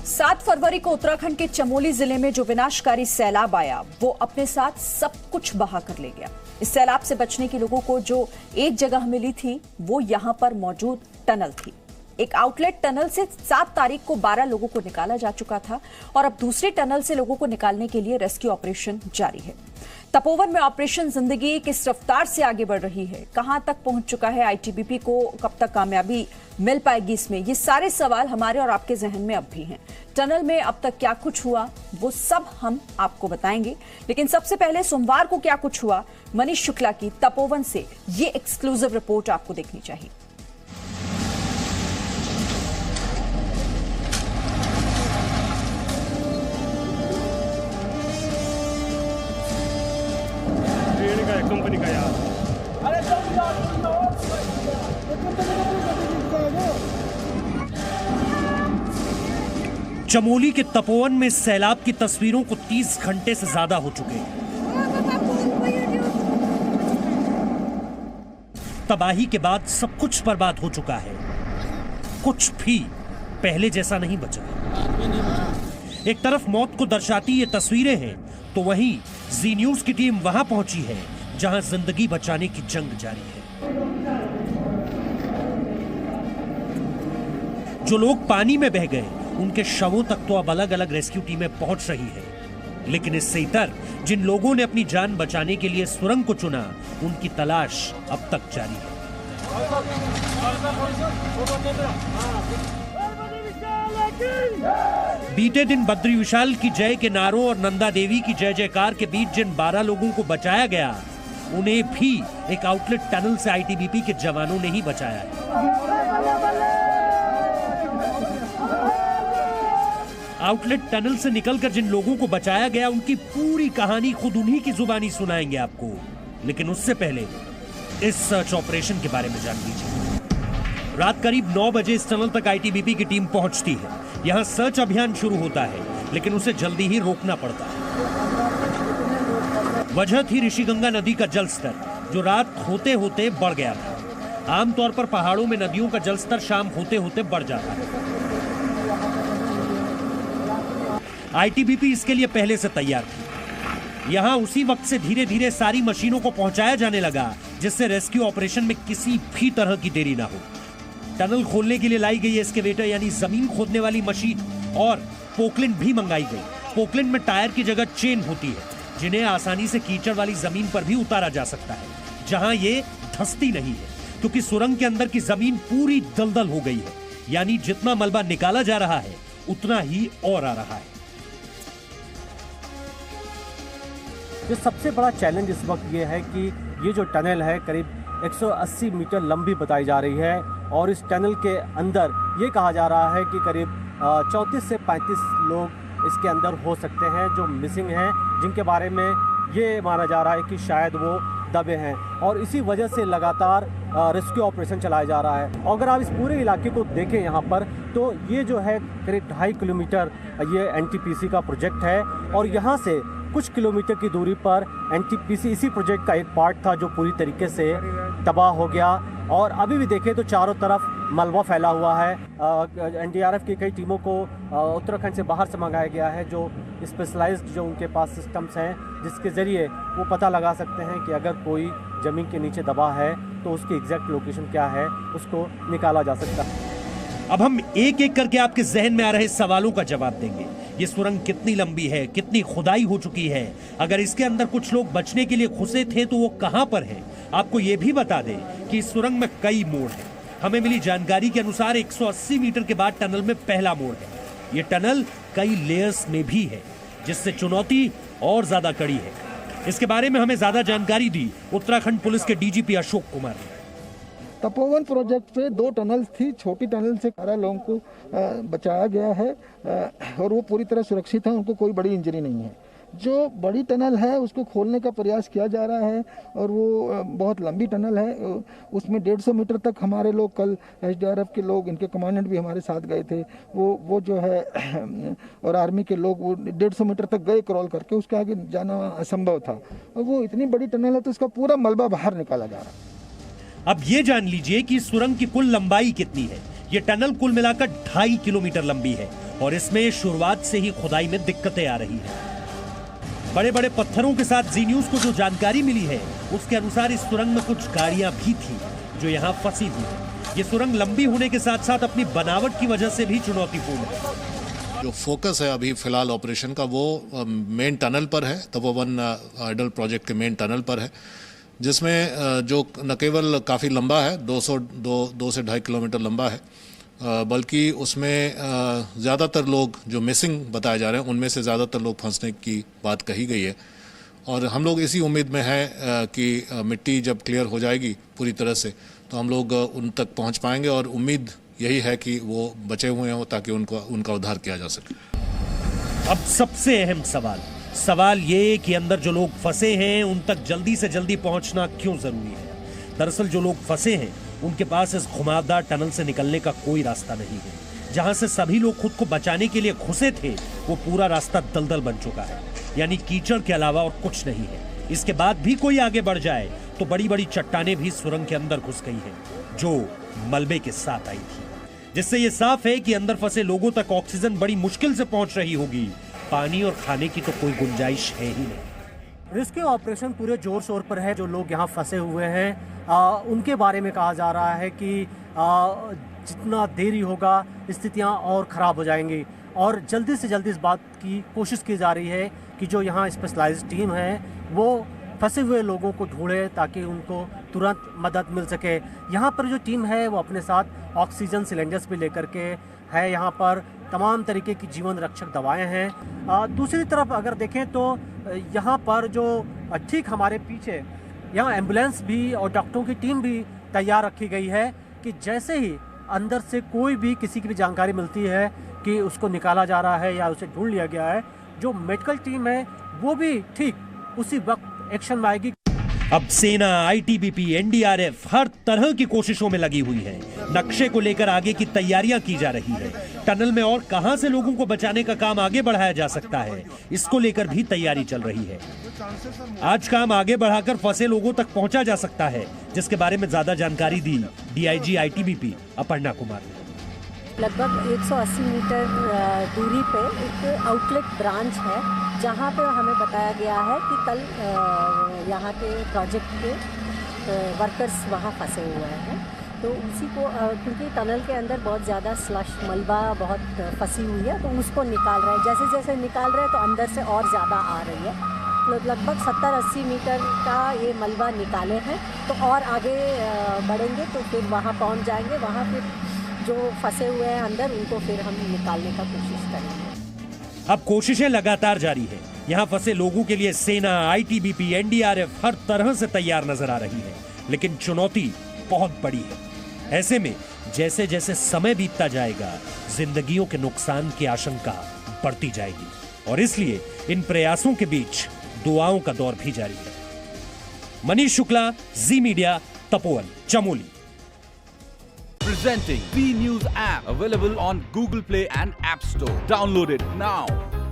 7 फरवरी को उत्तराखंड के चमोली जिले में जो विनाशकारी सैलाब आया वो अपने साथ सब कुछ बहा कर ले गया। इस सैलाब से बचने के लोगों को जो एक जगह मिली थी वो यहां पर मौजूद टनल थी। एक आउटलेट टनल से 7 तारीख को 12 लोगों को निकाला जा चुका था और अब दूसरे टनल से लोगों को निकालने के लिए रेस्क्यू ऑपरेशन जारी है। तपोवन में ऑपरेशन जिंदगी किस रफ्तार से आगे बढ़ रही है, कहां तक पहुंच चुका है आईटीबीपी को, कब तक कामयाबी मिल पाएगी इसमें, ये सारे सवाल हमारे और आपके जहन में अब भी हैं। टनल में अब तक क्या कुछ हुआ वो सब हम आपको बताएंगे, लेकिन सबसे पहले सोमवार को क्या कुछ हुआ, मनीष शुक्ला की तपोवन से ये एक्सक्लूसिव रिपोर्ट आपको देखनी चाहिए। कंपनी का यार चमोली के तपोवन में सैलाब की तस्वीरों को 30 घंटे से ज्यादा हो चुके हैं। तबाही के बाद सब कुछ बर्बाद हो चुका है, कुछ भी पहले जैसा नहीं बचा। एक तरफ मौत को दर्शाती ये तस्वीरें हैं तो वहीं जी न्यूज की टीम वहां पहुंची है जहां जिंदगी बचाने की जंग जारी है। जो लोग पानी में बह गए उनके शवों तक तो अब अलग अलग रेस्क्यू टीमें पहुंच रही है, लेकिन इससे इतर जिन लोगों ने अपनी जान बचाने के लिए सुरंग को चुना उनकी तलाश अब तक जारी है। बीते दिन बद्री विशाल की जय के नारों और नंदा देवी की जय जयकार के बीच जिन 12 लोगों को बचाया गया उन्हें भी एक आउटलेट टनल से आईटीबीपी के जवानों ने ही बचाया है। आउटलेट टनल से निकलकर जिन लोगों को बचाया गया उनकी पूरी कहानी खुद उन्हीं की जुबानी सुनाएंगे आपको, लेकिन उससे पहले इस सर्च ऑपरेशन के बारे में जान लीजिए। रात करीब 9 बजे इस टनल तक आईटीबीपी की टीम पहुंचती है। यहां सर्च अभियान शुरू होता है, लेकिन उसे जल्दी ही रोकना पड़ता है। वजह थी ऋषिगंगा नदी का जलस्तर जो रात होते होते बढ़ गया था। आमतौर पर पहाड़ों में नदियों का जलस्तर शाम होते होते बढ़ जाता है। आईटीबीपी इसके लिए पहले से तैयार थी। यहां उसी वक्त से धीरे धीरे सारी मशीनों को पहुंचाया जाने लगा जिससे रेस्क्यू ऑपरेशन में किसी भी तरह की देरी ना हो। टनल खोलने के लिए लाई गई एस्केवेटर यानी जमीन खोदने वाली मशीन और पोकलिन भी मंगाई गई। पोकलिन में टायर की जगह चेन होती है जिन्हें आसानी से कीचड़ वाली जमीन पर भी उतारा जा सकता है जहां ये धंसती नहीं है, क्योंकि सुरंग के अंदर की जमीन पूरी दलदल हो गई है, यानी जितना मलबा निकाला जा रहा है उतना ही और आ रहा है। ये सबसे बड़ा चैलेंज इस वक्त ये है कि ये जो टनल है करीब 180 मीटर लंबी बताई जा रही है और इस टनल के अंदर ये कहा जा रहा है कि करीब 34 से 35 लोग इसके अंदर हो सकते हैं जो मिसिंग हैं, जिनके बारे में ये माना जा रहा है कि शायद वो दबे हैं और इसी वजह से लगातार रेस्क्यू ऑपरेशन चलाया जा रहा है। और अगर आप इस पूरे इलाके को देखें यहाँ पर तो ये जो है करीब 2.5 किलोमीटर ये एनटीपीसी का प्रोजेक्ट है और यहाँ से कुछ किलोमीटर की दूरी पर एनटीपीसी इसी प्रोजेक्ट का एक पार्ट था जो पूरी तरीके से तबाह हो गया और अभी भी देखें तो चारों तरफ मलबा फैला हुआ है। एनडीआरएफ की कई टीमों को उत्तराखंड से बाहर से मंगाया गया है जो स्पेशलाइज्ड जो उनके पास सिस्टम्स हैं जिसके ज़रिए वो पता लगा सकते हैं कि अगर कोई ज़मीन के नीचे दबा है तो उसकी एग्जैक्ट लोकेशन क्या है, उसको निकाला जा सकता है। अब हम एक एक करके आपके जहन में आ रहे सवालों का जवाब देंगे। ये सुरंग कितनी लंबी है, कितनी खुदाई हो चुकी है, अगर इसके अंदर कुछ लोग बचने के लिए घुसे थे तो वो कहां पर है। आपको ये भी बता दें कि इस सुरंग में कई मोड़ हैं। हमें मिली जानकारी के अनुसार 180 मीटर के बाद टनल में पहला मोड़ है। ये टनल कई लेयर्स में भी है जिससे चुनौती और ज्यादा कड़ी है। इसके बारे में हमें ज्यादा जानकारी दी उत्तराखंड पुलिस के डीजीपी अशोक कुमार ने। तपोवन प्रोजेक्ट पे 2 टनल थी। छोटी टनल से 12 लोगों को बचाया गया है और वो पूरी तरह सुरक्षित है, उनको कोई बड़ी इंजरी नहीं है। जो बड़ी टनल है उसको खोलने का प्रयास किया जा रहा है और वो बहुत लंबी टनल है। उसमें 150 मीटर तक हमारे लोग, कल एसडीआरएफ के लोग, इनके कमांडेंट भी हमारे साथ गए थे, वो जो है और आर्मी के लोग वो 150 मीटर तक गए क्रॉल करके, उसके आगे जाना असंभव था। और वो इतनी बड़ी टनल है तो उसका पूरा मलबा बाहर निकाला जा रहा है। अब ये जान लीजिए कि सुरंग की कुल लंबाई कितनी है। ये टनल कुल मिलाकर 2.5 किलोमीटर लंबी है और इसमें शुरुआत से ही खुदाई में दिक्कतें आ रही हैं। बड़े बड़े पत्थरों के साथ जी न्यूज को जो जानकारी मिली है उसके अनुसार इस सुरंग में कुछ गाड़ियां भी थी जो यहाँ फंसी हुई है। ये सुरंग लंबी होने के साथ साथ अपनी बनावट की वजह से भी चुनौतीपूर्ण है। जो फोकस है अभी फिलहाल ऑपरेशन का वो मेन टनल पर है, तपोवन आइडल प्रोजेक्ट के मेन टनल पर है, जिसमें जो न केवल काफ़ी लंबा है, 2 से 2.5 किलोमीटर लंबा है, बल्कि उसमें ज़्यादातर लोग जो मिसिंग बताए जा रहे हैं उनमें से ज़्यादातर लोग फंसने की बात कही गई है। और हम लोग इसी उम्मीद में हैं कि मिट्टी जब क्लियर हो जाएगी पूरी तरह से तो हम लोग उन तक पहुंच पाएंगे और उम्मीद यही है कि वो बचे हुए हों ताकि उनका उद्धार किया जा सके। अब सबसे अहम सवाल ये कि अंदर जो लोग फंसे हैं उन तक जल्दी से जल्दी पहुंचना क्यों जरूरी है। दरअसल जो लोग फंसे हैं उनके पास इस घुमावदार टनल से निकलने का कोई रास्ता नहीं है। जहां से सभी लोग खुद को बचाने के लिए घुसे थे वो पूरा रास्ता दलदल बन चुका है, यानी कीचड़ के अलावा और कुछ नहीं है। इसके बाद भी कोई आगे बढ़ जाए तो बड़ी बड़ी चट्टानें भी सुरंग के अंदर घुस गई हैं जो मलबे के साथ आई थी, जिससे ये साफ है कि अंदर फंसे लोगों तक ऑक्सीजन बड़ी मुश्किल से पहुंच रही होगी। पानी और खाने की तो कोई गुंजाइश है ही नहीं। रेस्क्यू ऑपरेशन पूरे जोर शोर पर है। जो लोग यहाँ फंसे हुए हैं उनके बारे में कहा जा रहा है कि जितना देरी होगा स्थितियाँ और ख़राब हो जाएंगी और जल्दी से जल्दी इस बात की कोशिश की जा रही है कि जो यहाँ स्पेशलाइज्ड टीम है वो फंसे हुए लोगों को ढूंढे ताकि उनको तुरंत मदद मिल सके। यहाँ पर जो टीम है वो अपने साथ ऑक्सीजन सिलेंडर्स भी लेकर के है। यहाँ पर तमाम तरीके की जीवन रक्षक दवाएं हैं। दूसरी तरफ अगर देखें तो यहाँ पर जो ठीक हमारे पीछे यहाँ एम्बुलेंस भी और डॉक्टरों की टीम भी तैयार रखी गई है कि जैसे ही अंदर से कोई भी किसी की भी जानकारी मिलती है कि उसको निकाला जा रहा है या उसे ढूंढ लिया गया है, जो मेडिकल टीम है वो भी ठीक उसी वक्त एक्शन में आएगी। अब सेना, आईटीबीपी, एनडीआरएफ हर तरह की कोशिशों में लगी हुई है। नक्शे को लेकर आगे की तैयारियां की जा रही है। टनल में और कहां से लोगों को बचाने का काम आगे बढ़ाया जा सकता है, इसको लेकर भी तैयारी चल रही है। आज काम आगे बढ़ाकर फंसे लोगों तक पहुंचा जा सकता है, जिसके बारे में ज्यादा जानकारी दी डीआईजी आईटीबीपी अपर्णा कुमार ने। लगभग 180 मीटर दूरी पे एक आउटलेट ब्रांच है जहाँ पे हमें बताया गया है कि कल यहाँ के प्रोजेक्ट के वर्कर्स वहाँ फंसे हुए हैं। तो उसी को क्योंकि टनल के अंदर बहुत ज़्यादा स्लश मलबा बहुत फंसी हुई है तो उसको निकाल रहे हैं। जैसे जैसे निकाल रहे हैं तो अंदर से और ज़्यादा आ रही है। लगभग 70-80 मीटर का ये मलबा निकाले हैं तो और आगे बढ़ेंगे तो फिर वहाँ पहुँच जाएंगे। वहाँ फिर जो फंसे हुए हैं अंदर उनको फिर हम निकालने का कोशिश करेंगे। अब कोशिशें लगातार जारी है। यहाँ फंसे लोगों के लिए सेना, आईटीबीपी, एनडीआरएफ हर तरह से तैयार नजर आ रही है, लेकिन चुनौती बहुत बड़ी है। ऐसे में जैसे जैसे समय बीतता जाएगा जिंदगियों के नुकसान की आशंका बढ़ती जाएगी और इसलिए इन प्रयासों के बीच दुआओं का दौर भी जारी है। Manish Shukla, Zee Media, Tapovan, Chamoli. Presenting B News app available on Google Play and App Store. Download it now.